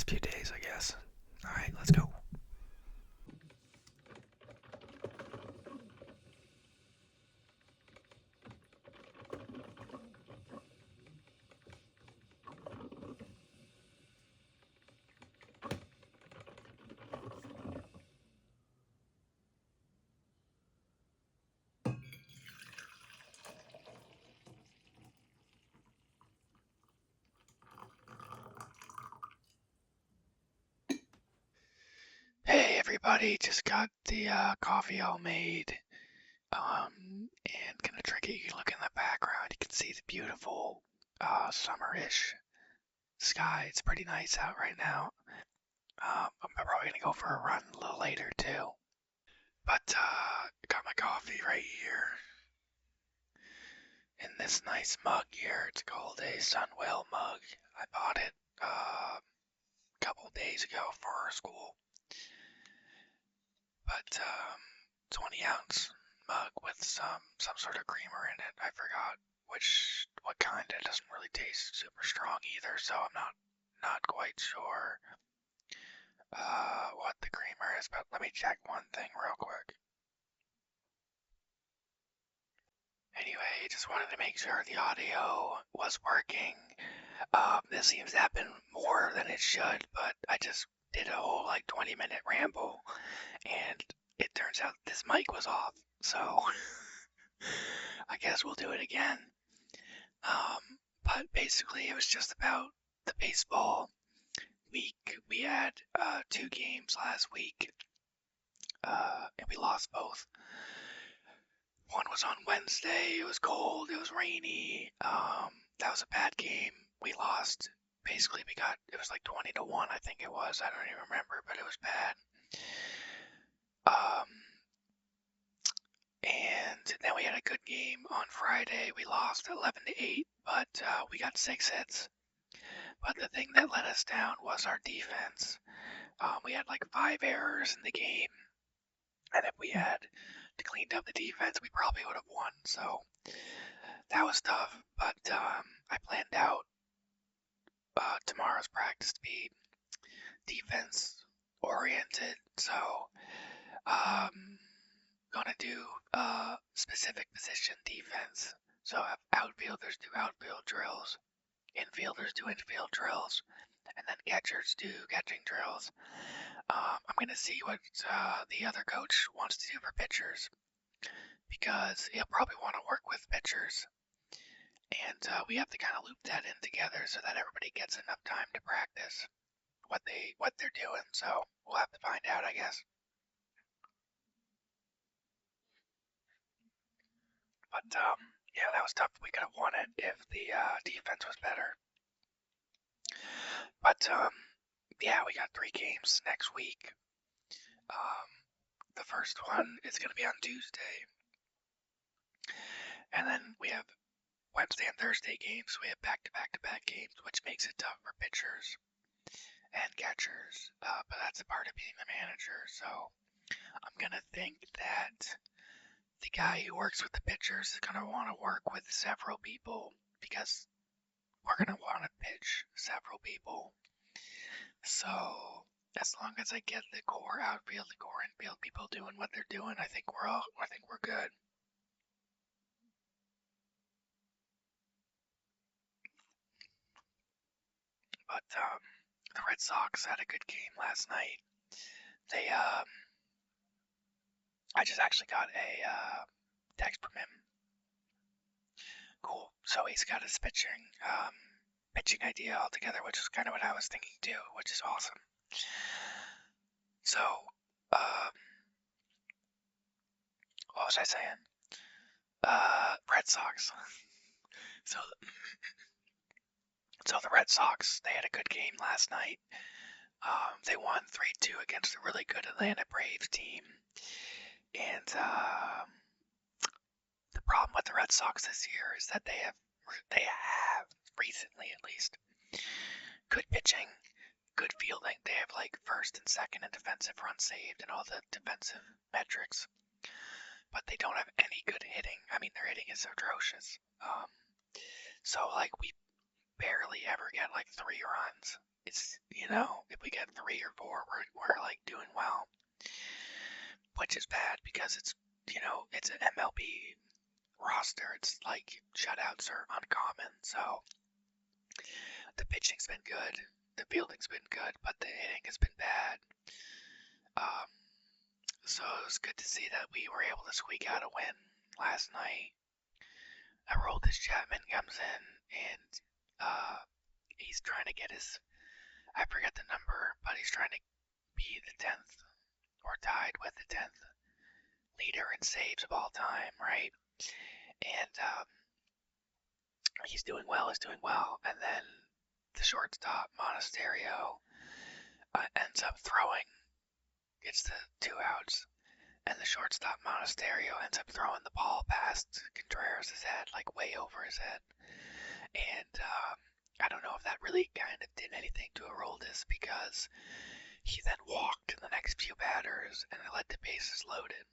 last few days, I guess. Alright, let's go. Hey everybody, just got the coffee all made. And gonna drink it. You can look in the background. You can see the beautiful summerish sky. It's pretty nice out right now. I'm probably gonna go for a run a little later too. But got my coffee right here in this nice mug here. It's called a Sunwell mug. I bought it a couple days ago for school. But 20-ounce mug with some sort of creamer in it. I forgot what kind. It doesn't really taste super strong either, so I'm not quite sure what the creamer is. But let me check one thing real quick. Anyway, just wanted to make sure the audio was working. This seems to happen more than it should, but I just did a whole like 20-minute ramble, and it turns out this mic was off. So I guess we'll do it again. But basically, it was just about the baseball week. We had 2 games last week, and we lost both. One was on Wednesday. It was cold. It was rainy. That was a bad game. We lost. Basically, it was like 20-1, I think it was. I don't even remember, but it was bad. And then we had a good game on Friday. We lost 11-8, but we got 6 hits. But the thing that let us down was our defense. We had like 5 errors in the game, and if we had cleaned up the defense, we probably would have won. So that was tough. But I planned out tomorrow's practice to be defense oriented. So gonna do specific position defense. So outfielders do outfield drills, infielders do infield drills, and then catchers do catching drills. I'm gonna see what the other coach wants to do for pitchers, because he'll probably want to work with pitchers, and we have to kind of loop that in together so that everybody gets enough time to practice what they're doing. So we'll have to find out, I guess. But yeah, that was tough. We could have won it if the defense was better. But yeah, we got 3 games next week. The first one is going to be on Tuesday. And then we have Wednesday and Thursday games. We have back-to-back-to-back games, which makes it tough for pitchers and catchers. But that's a part of being the manager. So I'm going to think that the guy who works with the pitchers is going to want to work with several people, because we're going to want to pitch several people. So as long as I get the core outfield, the core infield people doing what they're doing, I think we're good. But the Red Sox had a good game last night. They I just actually got a text from him. Cool. So he's got his pitching idea all together, which is kind of what I was thinking too, which is awesome. So, what was I saying? Red Sox. So the Red Sox, they had a good game last night. They won 3-2 against a really good Atlanta Braves team. And the problem with the Red Sox this year is that they have recently at least good pitching, good fielding. They have like first and second in defensive runs saved and all the defensive metrics, but they don't have any good hitting. I mean, their hitting is atrocious. So like we barely ever get like 3 runs. It's, if we get 3 or 4, we're like doing well, which is bad because it's an MLB roster. It's like shutouts are uncommon, so the pitching's been good, the fielding's been good, but the hitting has been bad. Um, so it was good to see that we were able to squeak out a win last night. Aroldis Chapman comes in and he's trying to get I forget the number, but he's trying to be the 10th or tied with the 10th leader in saves of all time, right? And he's doing well. And then the shortstop, Monasterio, ends up gets the 2 outs, and the shortstop, Monasterio, ends up throwing the ball past Contreras' head, like way over his head. And I don't know if that really kind of did anything to Aroldis, because he then walked in the next few batters, and it led to bases loaded.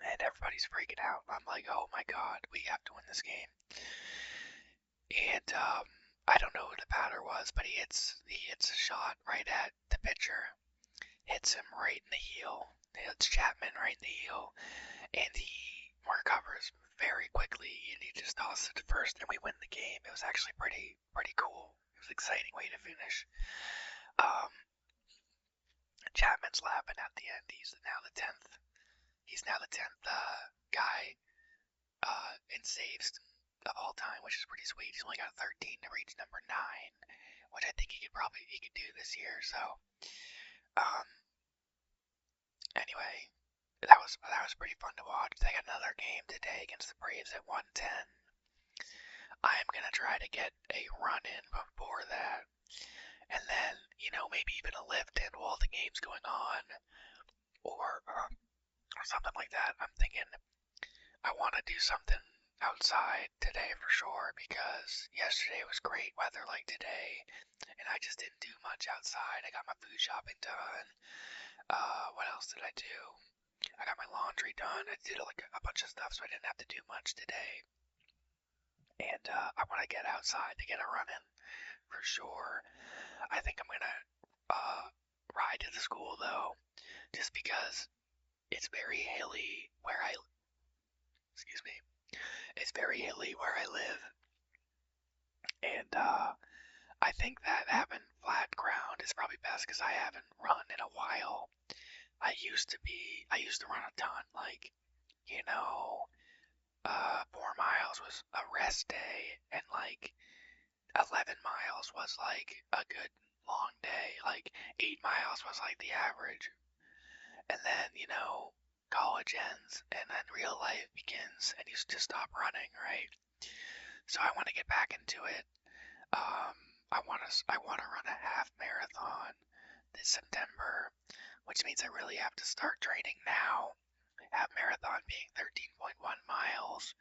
And everybody's freaking out. I'm like, oh my god, we have to win this game. And I don't know who the batter was, but he hits a shot right at the pitcher, hits him right in the heel. It's Chapman right in the heel, and he recovers very quickly, and he just tosses it to first, and we win the game. It was actually pretty cool. It was an exciting way to finish. Chapman's laughing at the end. He's now the 10th. He's now the 10th guy in saves of all time, which is pretty sweet. He's only got 13 to reach number 9, which I think he could do this year. So, anyway, that was pretty fun to watch. They got another game today against the Braves at 1:10. I am gonna try to get a run in before that, and then maybe even a lift in while the game's going on, or something like that. I'm thinking I want to do something outside today for sure, because yesterday was great weather like today, and I just didn't do much outside. I got my food shopping done. What else did I do? I got my laundry done. I did like a bunch of stuff, so I didn't have to do much today. And I want to get outside to get a run in for sure. I think I'm gonna ride to the school though, just because it's very hilly where I live, and I think that having flat ground is probably best, because I haven't run in a while. I used to run a ton, like, 4 miles was a rest day, and like 11 miles was like a good long day, like 8 miles was like the average. And then, college ends, and then real life begins, and you just stop running, right? So I want to get back into it. I want to run a half marathon this September, which means I really have to start training now. Half marathon being 13.1 miles,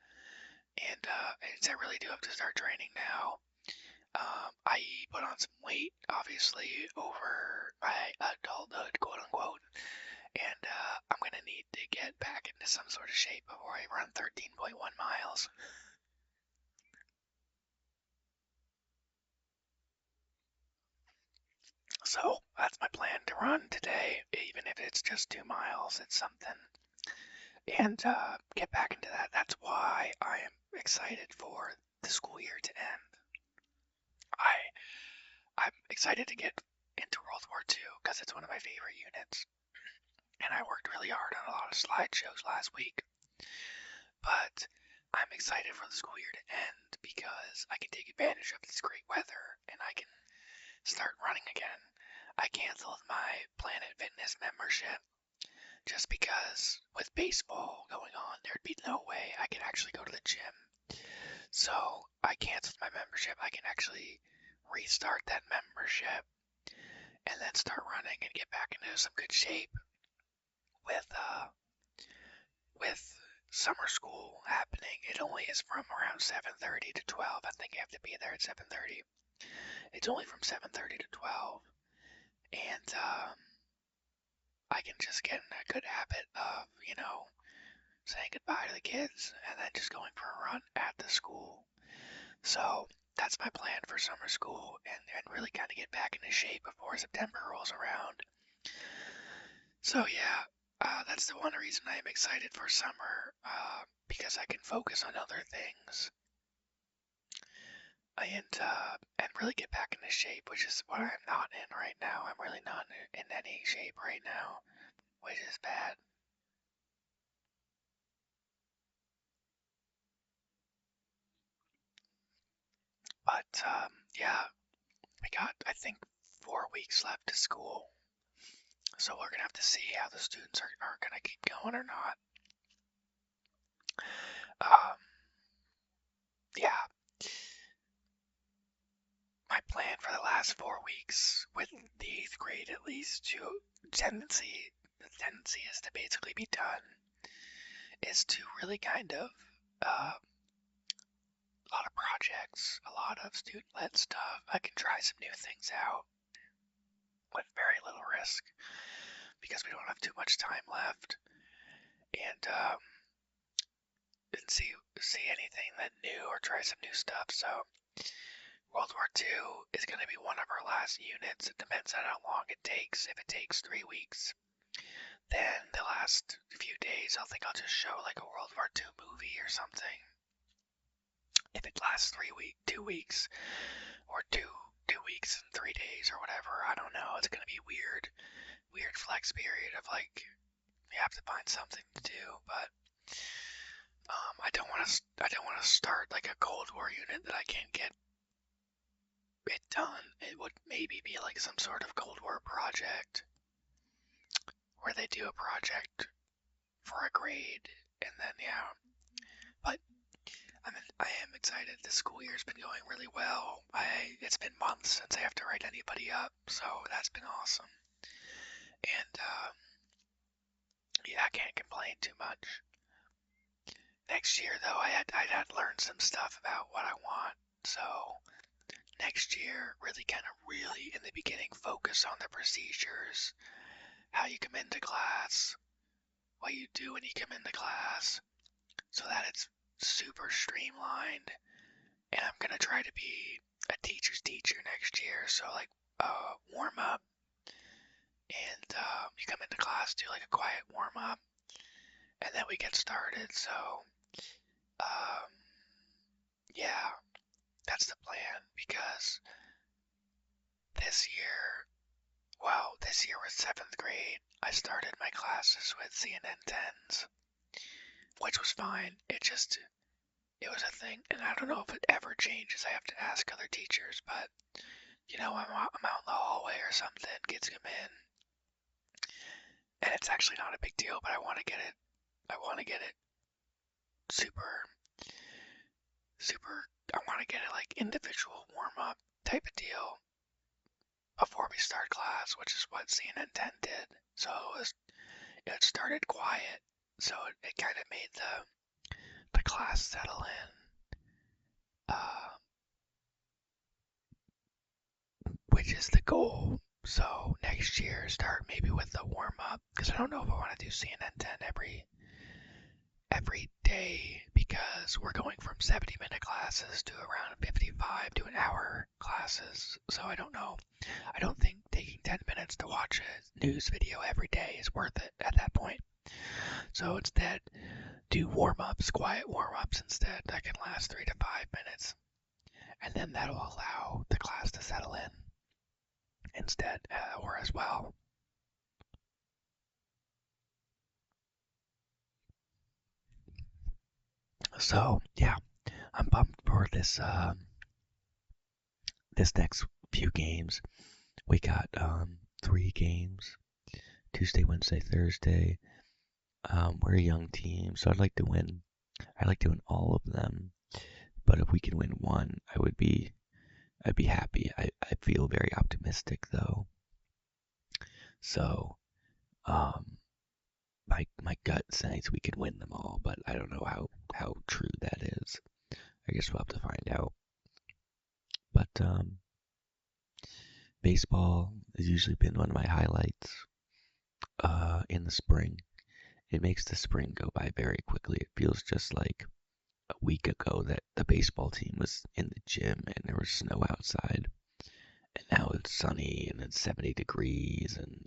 and I really do have to start training now. I put on some weight, obviously, over my adulthood, quote unquote, and I'm gonna need to get back into some sort of shape before I run 13.1 miles. So that's my plan to run today, even if it's just 2 miles. It's something, and get back into that. That's why I am excited for the school year to end. I'm excited to get into World War II because it's one of my favorite units, and I worked really hard on a lot of slideshows last week. But I'm excited for the school year to end because I can take advantage of this great weather and I can start running again. I canceled my Planet Fitness membership just because with baseball going on, there'd be no way I could actually go to the gym. So I canceled my membership. I can actually restart that membership and then start running and get back into some good shape with summer school happening. It only is from around 7:30 to 12. I think I have to be there at 7:30. It's only from 7:30 to 12, and I can just get in a good habit of, saying goodbye to the kids and then just going for a run at the school. So that's my plan for summer school, and really kind of get back into shape before September rolls around. So yeah, that's the one reason I am excited for summer, because I can focus on other things and really get back into shape, which is what I'm not in right now. I'm really not in any shape right now, which is bad. But yeah, we got, I think, 4 weeks left to school. So we're going to have to see how the students are going to keep going or not. Um, yeah, my plan for the last 4 weeks with the 8th grade at least the tendency is to basically be done, is to really kind of, a lot of projects, a lot of student-led stuff. I can try some new things out with very little risk because we don't have too much time left, and see anything that new or try some new stuff. So World War II is going to be one of our last units. It depends on how long it takes. If it takes 3 weeks, then the last few days I think I'll just show like a World War II movie or something. If it lasts 2 weeks, or two weeks and 3 days or whatever, I don't know. It's gonna be weird flex period of like we have to find something to do. But I don't want to start like a Cold War unit that I can't get it done. It would maybe be like some sort of Cold War project where they do a project for a grade, and then yeah. But I am excited. The school year's been going really well. It's been months since I have to write anybody up, so that's been awesome. And yeah, I can't complain too much. Next year, though, I'd had to learn some stuff about what I want. So next year, really in the beginning, focus on the procedures, how you come into class, what you do when you come into class, so that it's super streamlined. And I'm gonna try to be a teacher's teacher next year. So like warm up, and you come into class, do like a quiet warm up, and then we get started. So yeah, that's the plan, because this year, this year was 7th grade. I started my classes with CNN 10s, which was fine. It was a thing, and I don't know if it ever changes. I have to ask other teachers, but I'm out in the hallway or something, kids come in, and it's actually not a big deal, but I want to get it super, I want to get it like individual warm-up type of deal before we start class, which is what CNN 10 did. So it started quiet, so it kind of made the class settle in, which is the goal. So next year, start maybe with the warm-up, because I don't know if I want to do CNN 10 every day, because we're going from 70-minute classes to around 55 to an hour classes. So I don't know. I don't think taking 10 minutes to watch a news video every day is worth it at that point. So instead, do warm-ups, quiet warm-ups instead, that can last 3 to 5 minutes. And then that'll allow the class to settle in instead, or as well. So yeah, I'm pumped for this next few games. We got 3 games: Tuesday, Wednesday, Thursday. We're a young team, so I'd like to win. I'd like to win all of them, but if we can win one, I'd be happy. I feel very optimistic though. So my gut says we can win them all, but I don't know how true that is. I guess we'll have to find out. But baseball has usually been one of my highlights in the spring. It makes the spring go by very quickly. It feels just like a week ago that the baseball team was in the gym and there was snow outside. And now it's sunny and it's 70 degrees and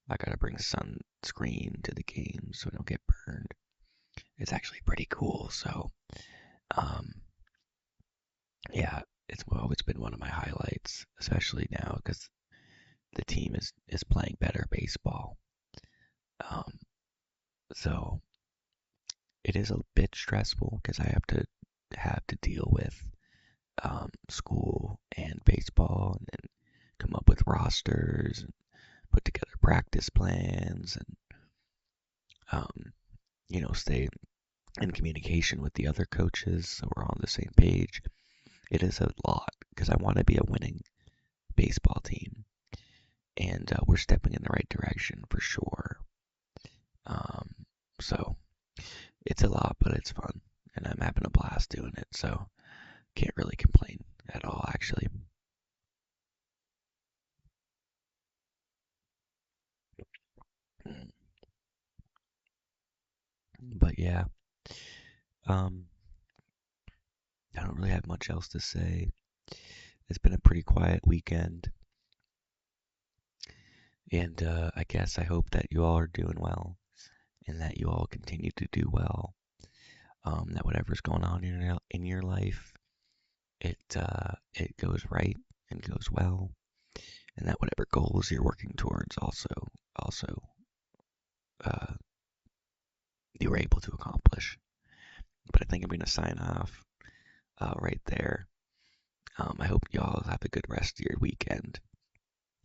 I gotta bring sunscreen to the game so I don't get burned. It's actually pretty cool. So, um, yeah, it's always been one of my highlights, especially now because the team is playing better baseball. Um, so it is a bit stressful because I have to deal with school and baseball and come up with rosters and put together practice plans and stay in communication with the other coaches so we're on the same page. It is a lot because I want to be a winning baseball team, and we're stepping in the right direction for sure. Um, so it's a lot, but it's fun, and I'm having a blast doing it. So can't really complain at all, actually. But yeah, um, I don't really have much else to say. It's been a pretty quiet weekend, and I guess I hope that you all are doing well and that you all continue to do well. That whatever's going on in your life, it goes right and goes well, and that whatever goals you're working towards also uh, you were able to accomplish. But I think I'm gonna sign off right there. I hope you all have a good rest of your weekend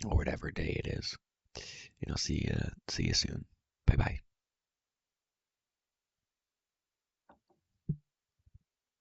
or whatever day it is. See you soon. Bye bye.